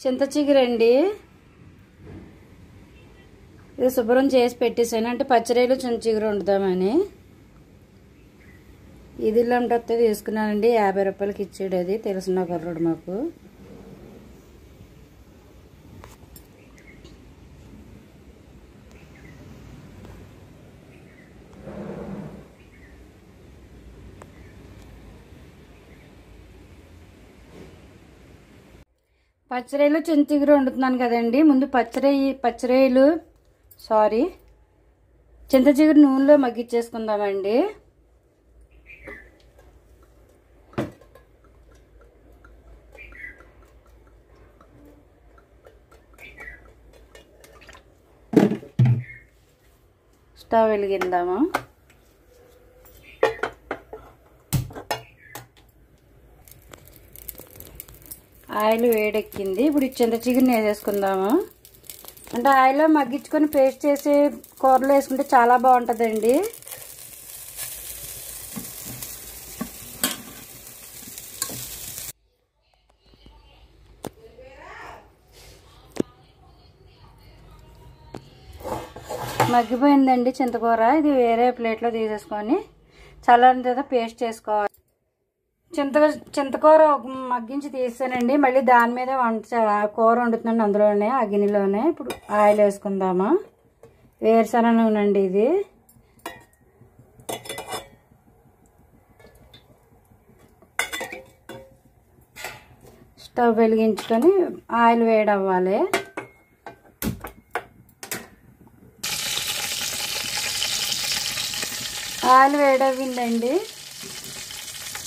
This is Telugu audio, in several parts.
చింత చిగురండి. ఇది శుభ్రం చేసి పెట్టేసాను, అంటే పచ్చడిలో చింత చిగురు వండుతామని. ఇది ఇలాంటి వస్తే తీసుకున్నానండి, 50 రూపాయలకి ఇచ్చాడు. అది తెలిసిన కుర్రాడు మాకు. పచ్చడిలో చింత చిగురు వండుతున్నాను కదండి. ముందు చింత చిగురు నూనెలో మగ్గిచ్చేసుకుందామండి. స్టవ్ వెలిగిద్దాము. ఆయిల్ వేడెక్కింది. ఇప్పుడు ఈ చింత చిగురుని వేసేసుకుందాము. అంటే ఆయిల్లో మగ్గించుకొని పేస్ట్ చేసి కూరలో వేసుకుంటే చాలా బాగుంటుందండి. మగ్గిపోయిందండి చింతకూర. ఇది వేరే ప్లేట్లో తీసేసుకొని చల్లారిన తర్వాత పేస్ట్ చేసుకోవాలి. చింతకూర మగ్గించి తీసానండి. మళ్ళీ దాని మీద కూర వండుతున్నాను అందులోనే, ఆ గిన్నెలోనే. ఇప్పుడు ఆయిల్ వేసుకుందామా. వేరుశనగ నూనె అండి ఇది. స్టవ్ వెలిగించుకొని ఆయిల్ వేడవ్వాలి. ఆయిల్ వేడవ్విందండి.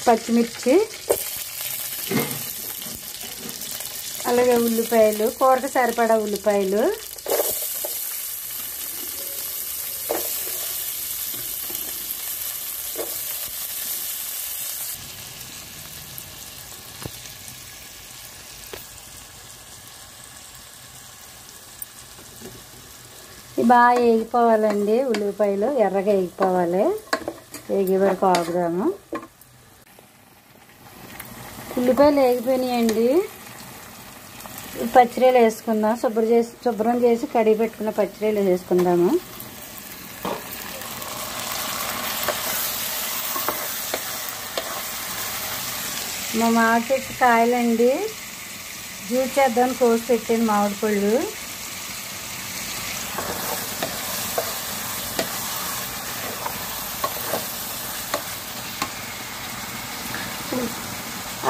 పచ్చిమిర్చి, అలాగే ఉల్లిపాయలు, కూరకు సరిపడా ఉల్లిపాయలు, బాగా వేగిపోవాలండి. ఉల్లిపాయలు ఎర్రగా వేగిపోవాలి. వేగే వరకు ఆగుదాము. ఉల్లిపాయలు వేగిపోయినాయండి. పచ్చిరీలు వేసుకుందాం. శుభ్రం చేసి కడిగి పెట్టుకున్న పచ్చిరీలు వేసుకుందాము. మా మామిడి చెట్టు కాయలండి. జ్యూస్ చేద్దామని కోసి పెట్టాను మామిడి పళ్ళు.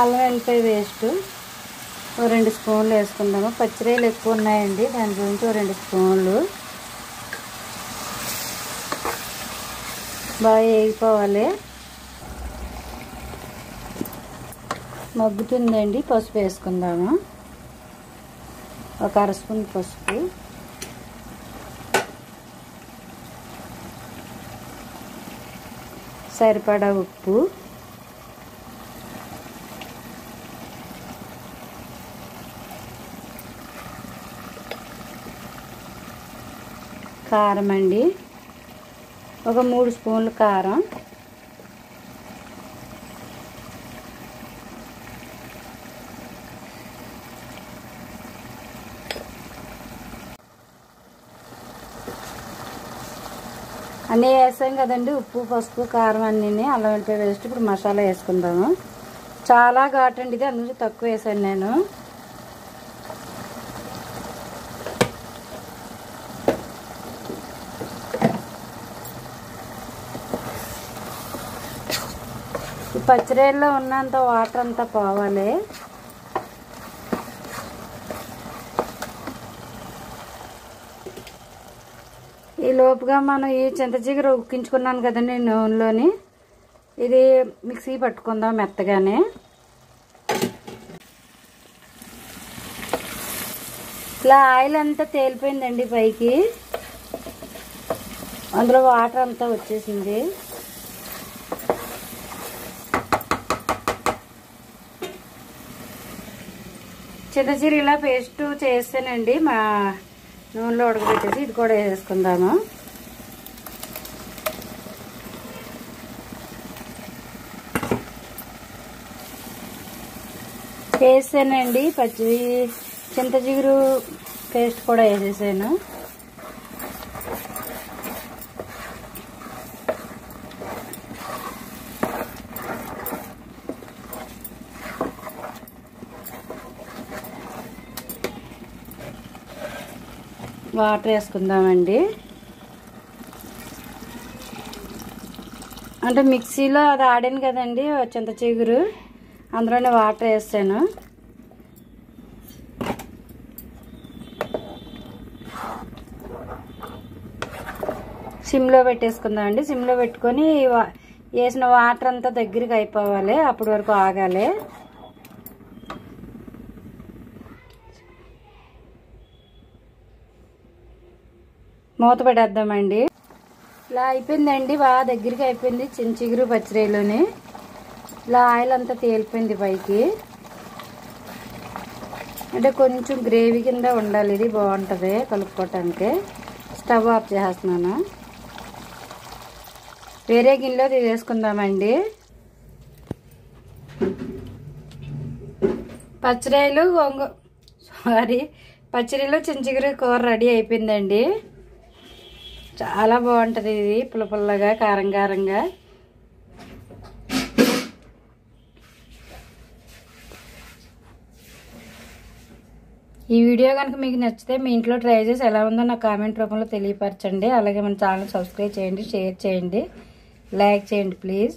అల్లం వెల్లిపాయ పేస్ట్ 2 స్పూన్లు వేసుకుందాము. పచ్చిరీలు ఎక్కువ ఉన్నాయండి, దాని గురించి 2 స్పూన్లు. బాగా వేగిపోవాలి. మగ్గుతుందండి. పసుపు వేసుకుందాము. 1 అర స్పూన్ పసుపు, సరిపడా ఉప్పు, కారం అండి, 3 స్పూన్లు కారం, అన్నీ వేసాం కదండి. ఉప్పు, పసుపు, కారం అన్నీ. అల్లం వెల్లిపాయ పేస్ట్. ఇప్పుడు మసాలా వేసుకుందాము. చాలా ఘాటు అండి ఇది, అందుకు తక్కువ వేసాను నేను. ఈ పచ్చిరీల్లో ఉన్నంత వాటర్ అంతా పోవాలి. ఈ లోపుగా మనం ఈ చింత చిగురు ఉక్కించుకున్నాను కదండి నూనెలోని, ఇది మిక్సీ పట్టుకుందాం మెత్తగానే. ఇలా ఆయిల్ అంతా తేలిపోయిందండి పైకి, అందులో వాటర్ అంతా వచ్చేసింది. చింత చిగురు ఇలా పేస్ట్ చేస్తానండి మా నూనెలో ఉడకబెట్టేసి. ఇది కూడా వేసేసుకుందాము. వేసానండి చింత చిగురు పేస్ట్ కూడా వేసేసాను. వాటర్ వేసుకుందామండి. అంటే మిక్సీలో అది ఆడాను కదండి చింత చిగురు, అందులోనే వాటర్ వేసాను. సిమ్లో పెట్టేసుకుందామండి. సిమ్లో పెట్టుకొని వేసిన వాటర్ అంతా దగ్గరికి అయిపోవాలి, అప్పటి వరకు ఆగాలి. మూత పెట్టేద్దామండి. ఇలా అయిపోయిందండి, బాగా దగ్గరికి అయిపోయింది చింత చిగురు పచ్చిరేలోని. ఇలా ఆయిల్ అంతా తేలిపోయింది పైకి. అంటే కొంచెం గ్రేవీ కింద ఉండాలి, ఇది బాగుంటుంది కలుపుకోవటానికి. స్టవ్ ఆఫ్ చేస్తున్నాను. వేరే గిన్నెలో తీసేసుకుందామండి. పచ్చిరేలు చింత చిగురు కూర రెడీ అయిపోయిందండి. చాలా బాగుంటుంది ఇది, పుల్ల పుల్లగా కారం కారంగా. ఈ వీడియో కనుక మీకు నచ్చితే మీ ఇంట్లో ట్రై చేసి ఎలా ఉందో నాకు కామెంట్ రూపంలో తెలియపరచండి. అలాగే మన ఛానల్ సబ్స్క్రైబ్ చేయండి, షేర్ చేయండి, లైక్ చేయండి ప్లీజ్.